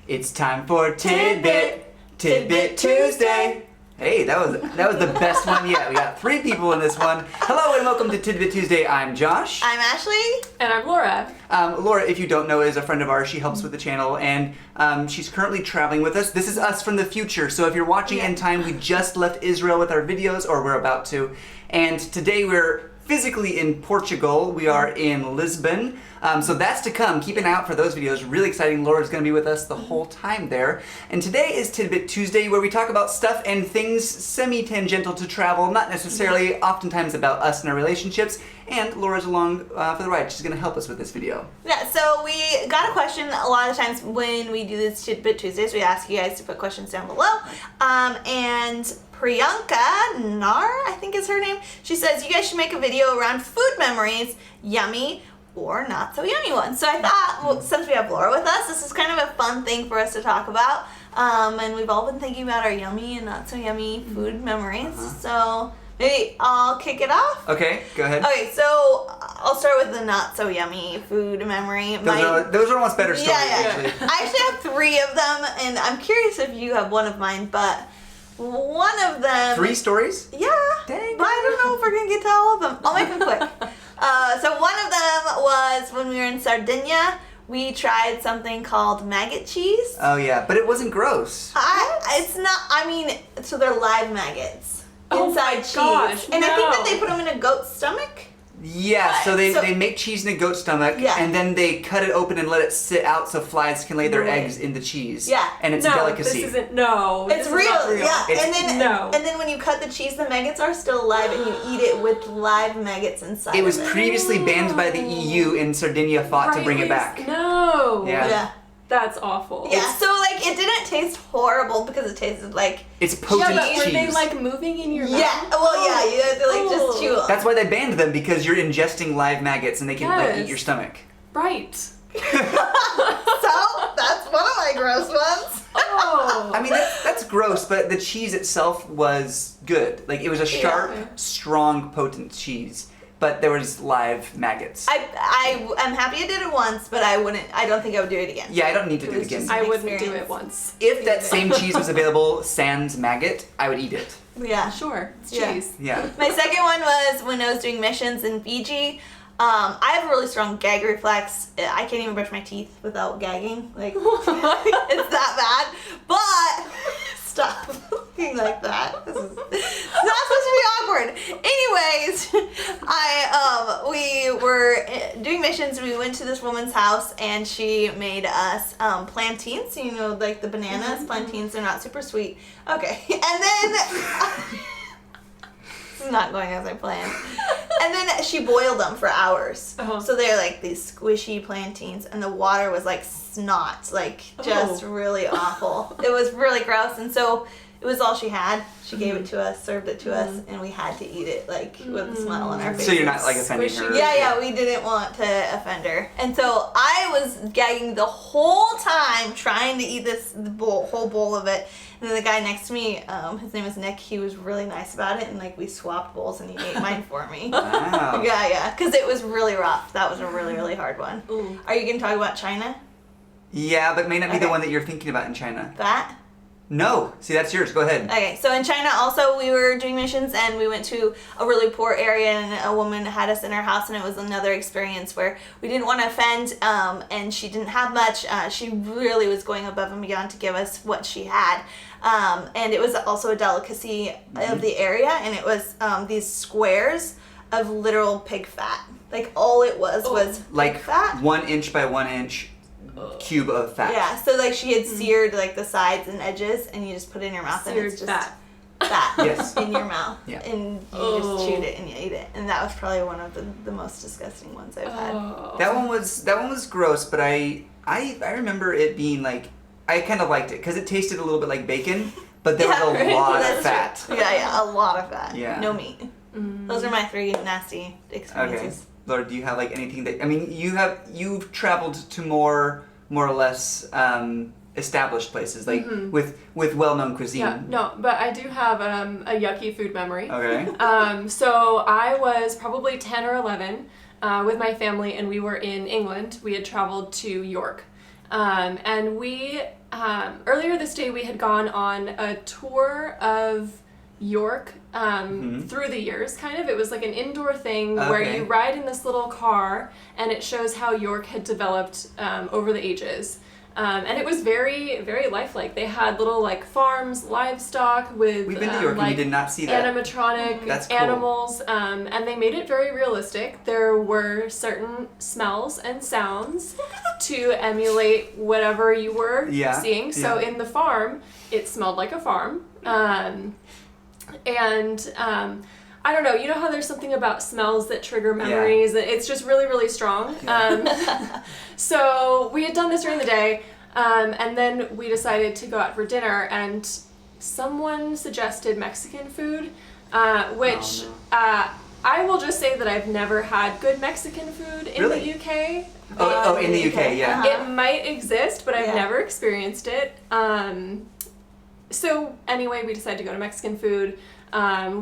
It's time for TidBit Tuesday. Hey, that was the best one yet. We got 3 people in this one. Hello and welcome to TidBit Tuesday. I'm Josh. I'm Ashley. And I'm Laura. Laura, if you don't know, is a friend of ours. She helps with the channel, and she's currently traveling with us. This is us from the future, so if you're watching in time, we just left Israel with our videos, or we're about to. And today we're physically in Portugal. We are in Lisbon. So that's to come. Keep an eye out for those videos. Really exciting. Laura's going to be with us the whole time there. And today is TidBit Tuesday, where we talk about stuff and things semi-tangential to travel, not necessarily oftentimes about us and our relationships. And Laura's along for the ride. She's going to help us with this video. Yeah, so we got a question. A lot of times when we do this TidBit Tuesdays, we ask you guys to put questions down below. And Priyanka Nar, I think is her name, she says, you guys should make a video around food memories, yummy or not so yummy ones. So I thought, well, since we have Laura with us, this is kind of a fun thing for us to talk about. And we've all been thinking about our yummy and not so yummy food memories. So maybe I'll kick it off. Okay, go ahead. Okay, so I'll start with the not so yummy food memory. Those are almost better stories, actually. I actually have 3 of them, and I'm curious if you have one of mine, but one of them... 3 stories? Yeah. Dang. But I don't know if we're going to get to all of them. I'll make them quick. So one of them was when we were in Sardinia. We tried something called maggot cheese. Oh yeah, but it wasn't gross. It's not, I mean, so they're live maggots inside cheese. Gosh, and I think that they put them in a goat's stomach. Yeah, so they make cheese in a goat's stomach, and then they cut it open and let it sit out so flies can lay their eggs in the cheese. Yeah. And it's a delicacy. This isn't, no. It's real. Yeah. It's, and then when you cut the cheese, the maggots are still alive and you eat it with live maggots inside It was of it. previously banned by the EU, and Sardinia fought to bring it back. No. Yeah. That's awful. Yeah, so like it didn't taste horrible because it tasted like it's potent but cheese. Were they like moving in your mouth? Yeah, well yeah, you have to like just chew them. That's why they banned them, because you're ingesting live maggots and they can like eat your stomach. Right. So that's one of my gross ones. Oh. I mean that's gross, but the cheese itself was good. Like it was a sharp, strong, potent cheese. But there was live maggots. I'm happy I did it once, but I don't think I would do it again. Yeah, I don't need to do it again. I wouldn't do it once. If that same cheese was available, sans maggot, I would eat it. Yeah. Sure. It's cheese. Yeah. My second one was when I was doing missions in Fiji. I have a really strong gag reflex. I can't even brush my teeth without gagging. Like, it's that bad. But stop looking like that. This is not supposed to be awkward. Anyways, we were doing missions. We went to this woman's house and she made us plantains. You know, like the bananas. Plantains are not super sweet. Okay, and then this is not going as I planned. And then she boiled them for hours. So they're like these squishy plantains, and the water was like snot, like just really awful. It was really gross, and so it was all she had. She gave it to us, served it to us, and we had to eat it like with a smile on our face. So you're not like offending her? Yeah, we didn't want to offend her. And so I was gagging the whole time trying to eat this whole bowl of it. And then the guy next to me, his name was Nick, he was really nice about it, and like we swapped bowls and he ate mine for me. Wow. Yeah, because it was really rough. That was a really, really hard one. Ooh. Are you going to talk about China? Yeah, but may not be the one that you're thinking about in China. That? No. See, that's yours. Go ahead. Okay, so in China also we were doing missions and we went to a really poor area and a woman had us in her house, and it was another experience where we didn't want to offend and she didn't have much. She really was going above and beyond to give us what she had. And it was also a delicacy of the area, and it was these squares of literal pig fat. Like all it was like pig fat. 1 inch by 1 inch cube of fat. Yeah, so like she had seared like the sides and edges, and you just put it in your mouth, and it's just fat Yes. in your mouth, Yeah. and you just chewed it and you ate it, and that was probably one of the most disgusting ones I've had. That one was gross, but I remember it being like, I kind of liked it because it tasted a little bit like bacon, but there was a lot of fat. True. Yeah, a lot of fat. Yeah. No meat. Those are my 3 nasty experiences. Okay. Laura, do you have like anything that, I mean, you've traveled to more or less established places, like with well-known cuisine. Yeah, no, but I do have a yucky food memory. Okay. So I was probably 10 or 11 with my family, and we were in England. We had traveled to York. And we, earlier this day, we had gone on a tour of York through the years, kind of. It was like an indoor thing where you ride in this little car, and it shows how York had developed over the ages. And it was very, very lifelike. They had little like farms, livestock with We've been to York and we did not see that. animatronic That's cool. animals, and they made it very realistic. There were certain smells and sounds to emulate whatever you were seeing. So in the farm, it smelled like a farm. I don't know, you know how there's something about smells that trigger memories? Yeah. It's just really, really strong. Yeah. So we had done this during the day, and then we decided to go out for dinner, and someone suggested Mexican food, which I will just say that I've never had good Mexican food in the UK. In the UK, yeah. It might exist, but I've never experienced it. So anyway, we decided to go to Mexican food.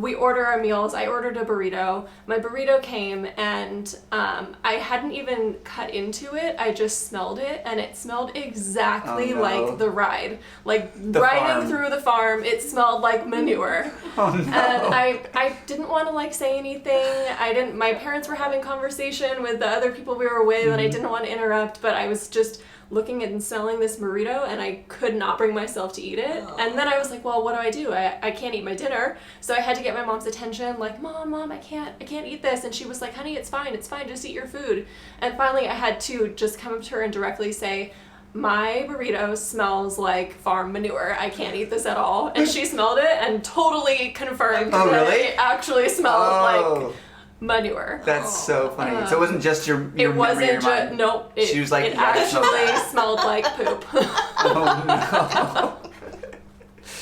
We order our meals. I ordered a burrito. My burrito came, and I hadn't even cut into it. I just smelled it, and it smelled exactly like the ride. Like riding through the farm, it smelled like manure. Oh no. And I didn't want to like say anything. My parents were having conversation with the other people we were with, and I didn't want to interrupt, but I was just looking and smelling this burrito, and I could not bring myself to eat it. And then I was like, well, what do? I can't eat my dinner. So I had to get my mom's attention, like, Mom, I can't eat this. And she was like, honey, it's fine, just eat your food. And finally I had to just come up to her and directly say, my burrito smells like farm manure. I can't eat this at all. And she smelled it and totally confirmed that it actually smelled like manure. That's so funny. So it wasn't just your it wasn't just nope. She was like, it actually smelled like poop. Oh no.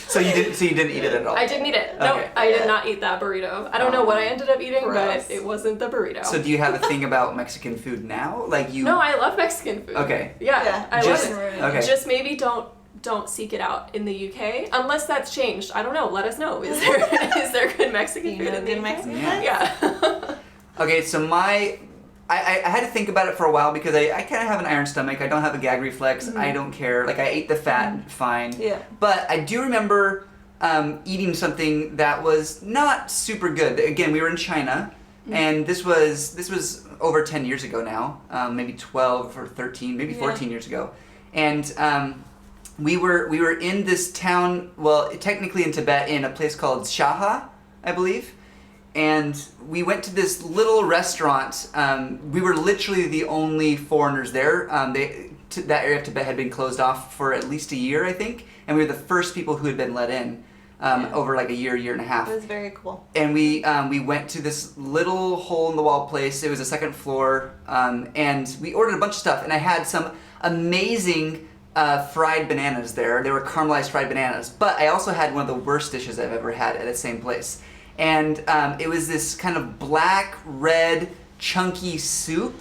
So you didn't eat it at all? I didn't eat it. No, I did not eat that burrito. I don't know what I ended up eating, but it wasn't the burrito. So do you have a thing about Mexican food now? Like you? No, I love Mexican food. Okay. Yeah. I love it. Okay. Just maybe don't seek it out in the UK unless that's changed. I don't know. Let us know. Is there good Mexican food in the UK? Mexican food? Yeah. Okay, so I had to think about it for a while because I kind of have an iron stomach. I don't have a gag reflex. I don't care. Like I ate the fat fine. Yeah. But I do remember eating something that was not super good. Again, we were in China, and this was over 10 years ago now, maybe 12 or 13, maybe 14 years ago, and we were in this town, well, technically in Tibet, in a place called Shaha, I believe. And we went to this little restaurant. We were literally the only foreigners there. That area of Tibet had been closed off for at least a year, I think. And we were the first people who had been let in over like a year and a half. It was very cool. And we went to this little hole-in-the-wall place. It was a second floor. And we ordered a bunch of stuff. And I had some amazing fried bananas there. They were caramelized fried bananas. But I also had one of the worst dishes I've ever had at the same place. And it was this kind of black, red, chunky soup,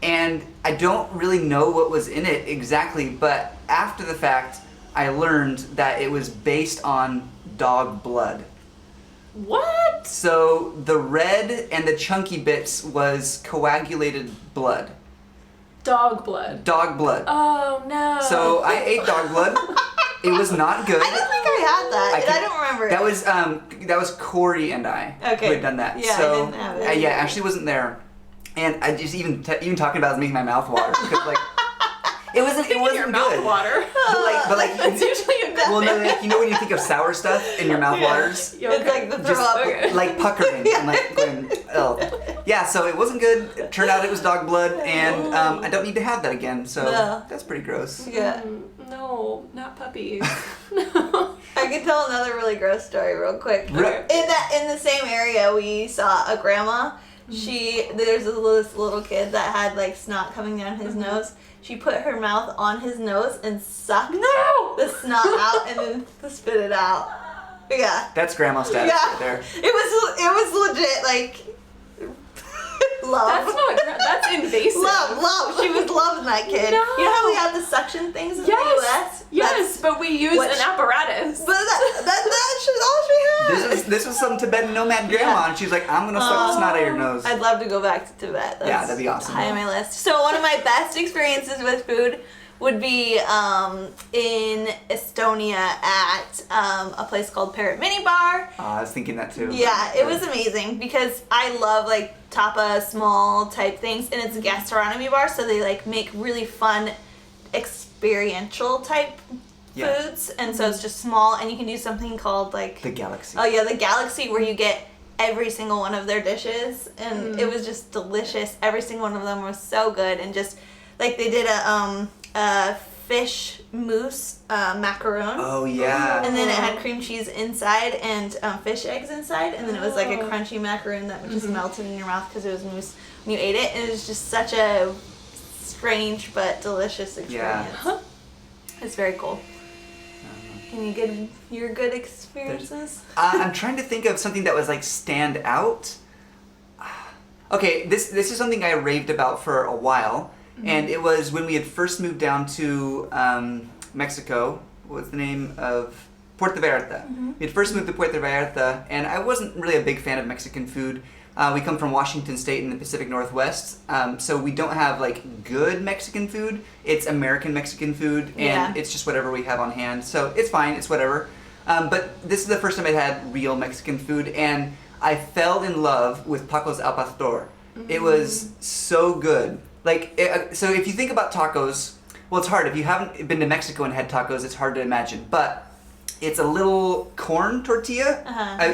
and I don't really know what was in it exactly, but after the fact, I learned that it was based on dog blood. What? So the red and the chunky bits was coagulated blood. Dog blood. Dog blood. Oh no. So I ate dog blood. It was not good. I don't think I had that. I don't remember. That was Corey and I who had done that. Yeah, so, I didn't have it. Ashley wasn't there, and I just even talking about it was making my mouth water because like it wasn't your good. mouth water. But like That's usually a good well, no, thing. like, you know when you think of sour stuff and your mouth waters, Okay. It's like the throw just up. like puckering and like going, oh. Yeah, so it wasn't good. It turned out it was dog blood, and I don't need to have that again. So that's pretty gross. Yeah. No, not puppies. No. I can tell another really gross story real quick. Okay. In the same area, we saw a grandma. There's this little kid that had like snot coming down his nose. She put her mouth on his nose and sucked the snot out and then spit it out. Yeah. That's grandma status right there. It was legit like love. That's invasive. Love. She was loving that kid. No. You know how we have the suction things in the US? Yes, but we use an apparatus. But that's all she had. This was some Tibetan nomad grandma, and she's like, I'm gonna suck the snot out of your nose. I'd love to go back to Tibet. That's that'd be awesome. high on my list. So one of my best experiences with food would be in Estonia at a place called Parrot Mini Bar. I was thinking that too. Yeah, it was amazing because I love like tapa small type things, and it's a gastronomy bar, so they like make really fun experiential type foods, and so it's just small, and you can do something called like the Galaxy. Oh yeah, the Galaxy, where you get every single one of their dishes, and it was just delicious. Every single one of them was so good, and just like they did a fish mousse macaron. Oh yeah. And then it had cream cheese inside and fish eggs inside, and then it was like a crunchy macaroon that just melted in your mouth because it was mousse when you ate it, and it was just such a strange but delicious experience. Yeah. It's very cool. Any good experiences? I'm trying to think of something that was like stand out. Okay, this is something I raved about for a while, and it was when we had first moved down to Mexico. What was the name of Puerto Vallarta? We had first moved to Puerto Vallarta, and I wasn't really a big fan of Mexican food. We come from Washington State in the Pacific Northwest, so we don't have like good Mexican food. It's American Mexican food, and it's just whatever we have on hand. So it's fine, it's whatever. But this is the first time I had real Mexican food, and I fell in love with tacos al pastor. It was so good. Like, so if you think about tacos, well, it's hard. If you haven't been to Mexico and had tacos, it's hard to imagine. But it's a little corn tortilla.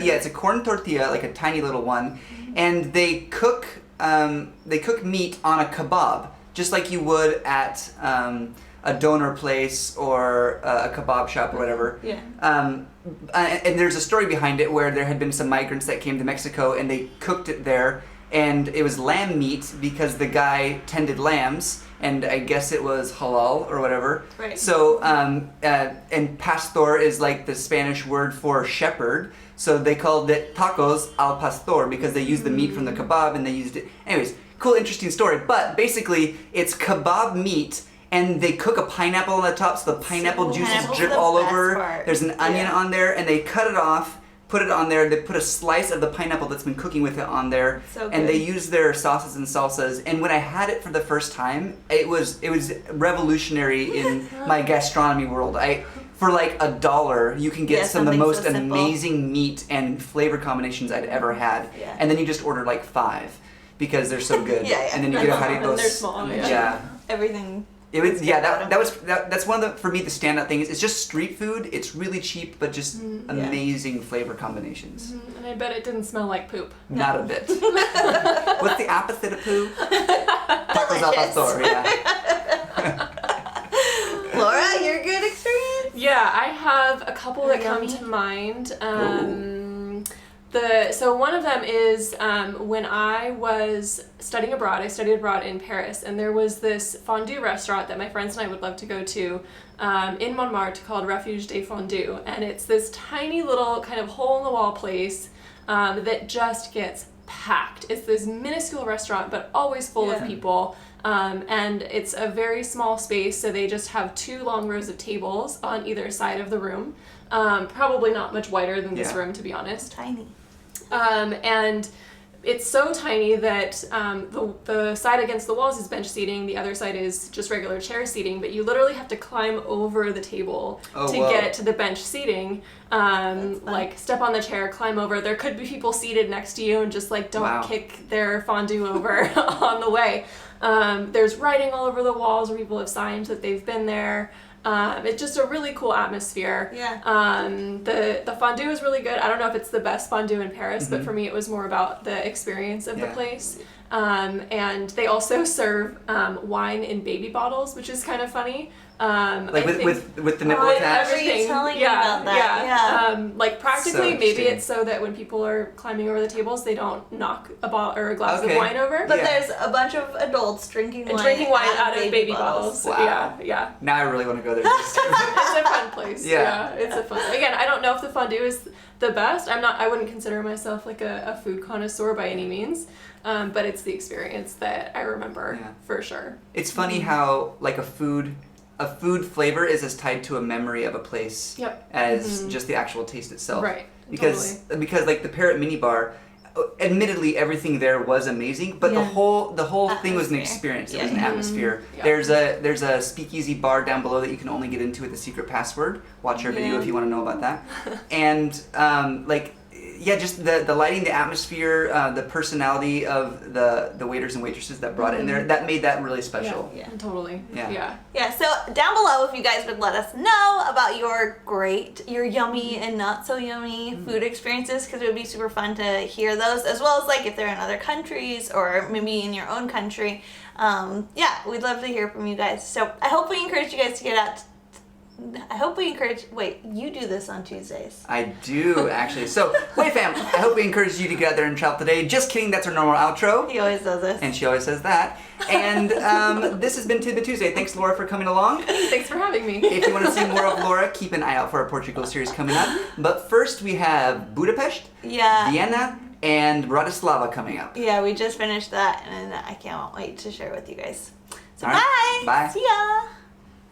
Yeah, it's a corn tortilla, like a tiny little one. And they cook meat on a kebab, just like you would at a doner place or a kebab shop or whatever. Yeah. And there's a story behind it where there had been some migrants that came to Mexico and they cooked it there, and it was lamb meat because the guy tended lambs, and I guess it was halal or whatever. Right. So, and pastor is like the Spanish word for shepherd. So they called it tacos al pastor because they used the meat from the kebab and they used it. Anyways, cool, interesting story. But basically, it's kebab meat, and they cook a pineapple on the top, so the pineapple juices drip all over. Part. There's an onion on there, and they cut it off, put it on there. They put a slice of the pineapple that's been cooking with it on there, So and good. they use their sauces and salsas. And when I had it for the first time, it was revolutionary in my gastronomy world. For like $1, you can get some of the something most so simple. amazing meat and flavor combinations I'd ever had. Yeah. And then you just order like 5 because they're so good. Yeah. And then you get a And jarritos. they're small, Yeah. Everything. It was that's one of the, for me, the standout thing is it's just street food. It's really cheap, but just amazing flavor combinations. And I bet it didn't smell like poop. Not a bit. What's the opposite of poo? Tacos al pastor. Yeah. Laura, your good experience? Yeah, I have a couple that come Yummy. to mind. So one of them is when I was studying abroad. I studied abroad in Paris, and there was this fondue restaurant that my friends and I would love to go to in Montmartre called Refuge des Fondue, and it's this tiny little kind of hole-in-the-wall place that just gets packed. It's this minuscule restaurant, but always full of people. And it's a very small space, so they just have 2 long rows of tables on either side of the room. Probably not much wider than this room, to be honest. Tiny. And it's so tiny that the side against the walls is bench seating, the other side is just regular chair seating, but you literally have to climb over the table to get to the bench seating. Like step on the chair, climb over. There could be people seated next to you, and just like don't kick their fondue over on the way. There's writing all over the walls where people have signed that they've been there. It's just a really cool atmosphere. Yeah. The fondue is really good. I don't know if it's the best fondue in Paris, but for me it was more about the experience of the place. And they also serve wine in baby bottles, which is kind of funny. Like with the nipple attached? Everything. You telling me about that. Yeah. Like practically, So maybe interesting. it's so that when people are climbing over the tables, they don't knock a bottle or a glass of wine over. But there's a bunch of adults drinking wine, out of baby bottles. Wow. Yeah. Now I really want to go there. It's a fun place. Yeah. It's a fun. Again, I don't know if the fondue is the best. I wouldn't consider myself like a food connoisseur by any means. But it's the experience that I remember for sure. It's funny how like a food flavor is as tied to a memory of a place as just the actual taste itself. Right. Because like the Parrot Mini Bar, admittedly, everything there was amazing, but the whole thing was an Atmosphere. experience. It Yeah. was an atmosphere. Yeah. There's a speakeasy bar down below that you can only get into with a secret password. Watch our video if you want to know about that. And just the lighting, the atmosphere, the personality of the waiters and waitresses that brought it in there, that made that really special. Yeah, totally. Yeah. Yeah, so down below, if you guys would let us know about your yummy and not so yummy food experiences, because it would be super fun to hear those, as well as like if they're in other countries or maybe in your own country. We'd love to hear from you guys. So I hope we encourage you guys to get out. Wait, you do this on Tuesdays. I do, actually. So, Way fam, I hope we encourage you to get out there and travel today. Just kidding, that's our normal outro. He always does this. And she always says that. And this has been TidBit Tuesday. Thanks, Laura, for coming along. Thanks for having me. If you want to see more of Laura, keep an eye out for our Portugal series coming up. But first, we have Budapest, Vienna, and Bratislava coming up. Yeah, we just finished that, and I can't wait to share with you guys. So All right. bye. Bye. See ya.